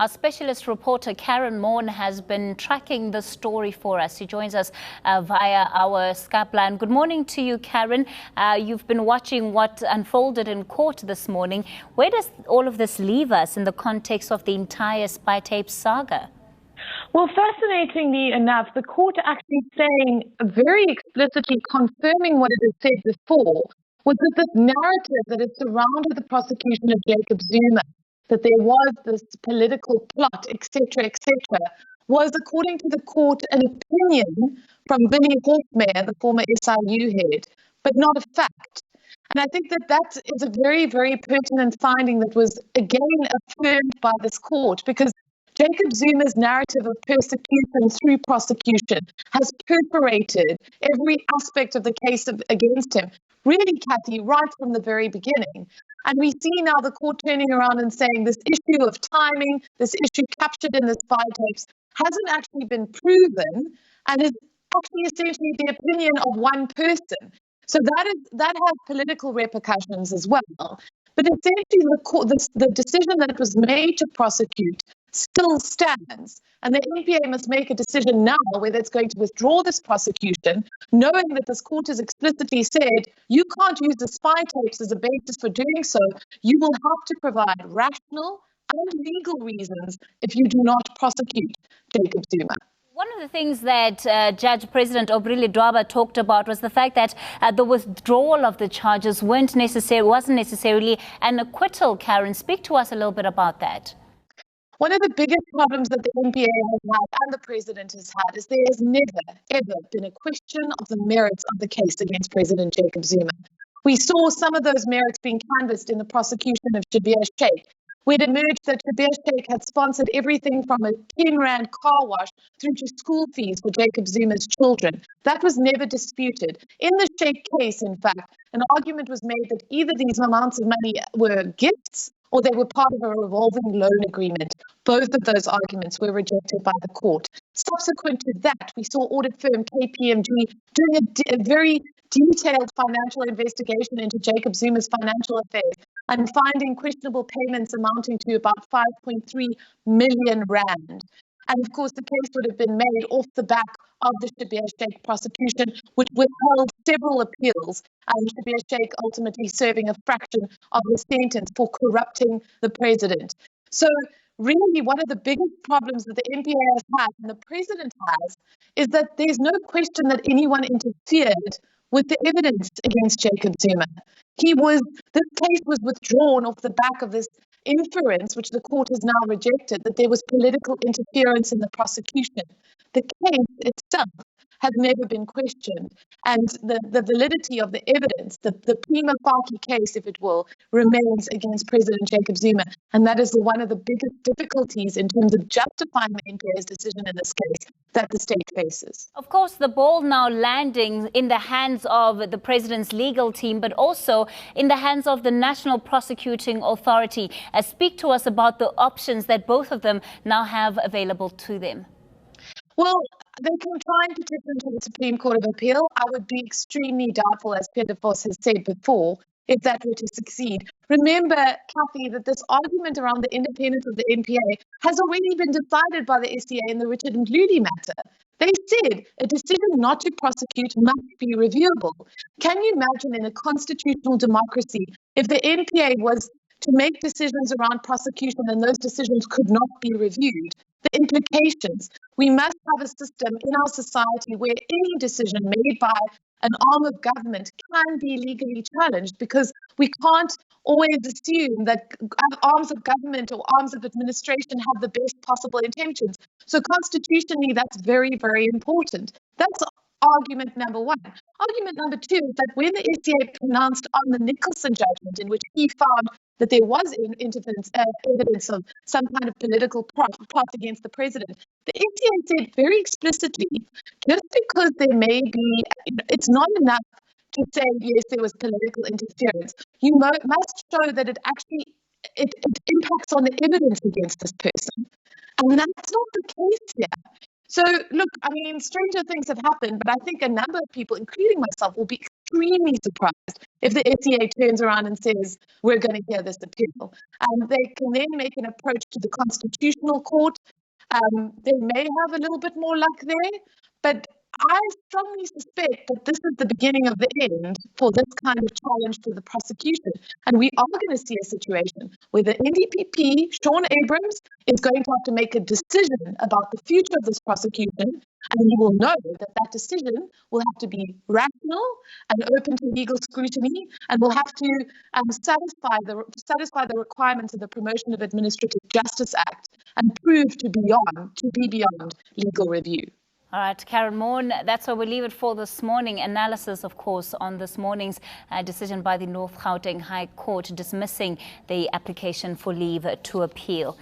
Our specialist reporter Karyn Maughan has been tracking the story for us. She joins us via our Skype line. Good morning to you, Karyn. You've been watching what unfolded in court this morning. Where does all of this leave us in the context of the entire spy tape saga? Well, fascinatingly enough, the court actually saying very explicitly confirming what it had said before was that this narrative that had surrounded the prosecution of Jacob Zuma, that there was this political plot, etc., was, according to the court, an opinion from Billy Hofmeyr, the former SIU head, but not a fact. And I think that is a very, very pertinent finding that was again affirmed by this court, because Jacob Zuma's narrative of persecution through prosecution has perforated every aspect of the case against him, really, Kathy, right from the very beginning. And we see now the court turning around and saying this issue of timing, this issue captured in the spy tapes, hasn't actually been proven and is actually essentially the opinion of one person. So that has political repercussions as well. But essentially the decision that it was made to prosecute still stands. And the NPA must make a decision now whether it's going to withdraw this prosecution, knowing that this court has explicitly said you can't use the spy tapes as a basis for doing so. You will have to provide rational and legal reasons if you do not prosecute Jacob Zuma. One of the things that Judge President Obrile Dwaba talked about was the fact that the withdrawal of the charges wasn't necessarily an acquittal. Karyn, speak to us a little bit about that. One of the biggest problems that the NPA has had and the president has had is there has never, ever been a question of the merits of the case against President Jacob Zuma. We saw some of those merits being canvassed in the prosecution of Shabir Shaik, where it emerged that Shabir Shaik had sponsored everything from a 10 Rand car wash through to school fees for Jacob Zuma's children. That was never disputed. In the Shaik case, in fact, an argument was made that either these amounts of money were gifts or they were part of a revolving loan agreement. Both of those arguments were rejected by the court. Subsequent to that, we saw audit firm KPMG doing a very detailed financial investigation into Jacob Zuma's financial affairs and finding questionable payments amounting to about 5.3 million Rand. And of course, the case would have been made off the back of the Shabir Shaik prosecution, which withheld several appeals, and Shabir Shaik ultimately serving a fraction of the sentence for corrupting the president. So really, one of the biggest problems that the NPA has had and the president has is that there's no question that anyone interfered with the evidence against Jacob Zuma. This case was withdrawn off the back of this inference, which the court has now rejected, that there was political interference in the prosecution. The case itself has never been questioned, and the validity of the evidence, the prima facie case, if it will, remains against President Jacob Zuma, and that is one of the biggest difficulties in terms of justifying the NPA's decision in this case that the state faces. Of course, the ball now landing in the hands of the president's legal team, but also in the hands of the National Prosecuting Authority. Speak to us about the options that both of them now have available to them. Well, they can try and petition to the Supreme Court of Appeal. I would be extremely doubtful, as Peter Vos has said before, if that were to succeed. Remember, Kathy, that this argument around the independence of the NPA has already been decided by the SCA in the Richard Mdluli matter. They said a decision not to prosecute must be reviewable. Can you imagine in a constitutional democracy if the NPA was to make decisions around prosecution and those decisions could not be reviewed? The implications. We must have a system in our society where any decision made by an arm of government can be legally challenged, because we can't always assume that arms of government or arms of administration have the best possible intentions. So constitutionally, that's very, very important. That's argument number one. Argument number two is that when the SCA pronounced on the Nicholson judgment, in which he found that there was evidence of some kind of political plot against the president, the SCA said very explicitly, just because there may be, it's not enough to say, yes, there was political interference. You must show that it actually impacts on the evidence against this person. And that's not the case here. So, look, I mean, stranger things have happened, but I think a number of people, including myself, will be extremely surprised if the NCA turns around and says, we're going to hear this appeal. They can then make an approach to the Constitutional Court. They may have a little bit more luck there, but I strongly suspect that this is the beginning of the end for this kind of challenge to the prosecution. And we are going to see a situation where the NDPP, Sean Abrams, is going to have to make a decision about the future of this prosecution. And you will know that that decision will have to be rational and open to legal scrutiny, and will have to satisfy the requirements of the Promotion of Administrative Justice Act and prove to be beyond legal review. All right, Karyn Maughan, that's where we leave it for this morning. Analysis, of course, on this morning's decision by the North Gauteng High Court dismissing the application for leave to appeal.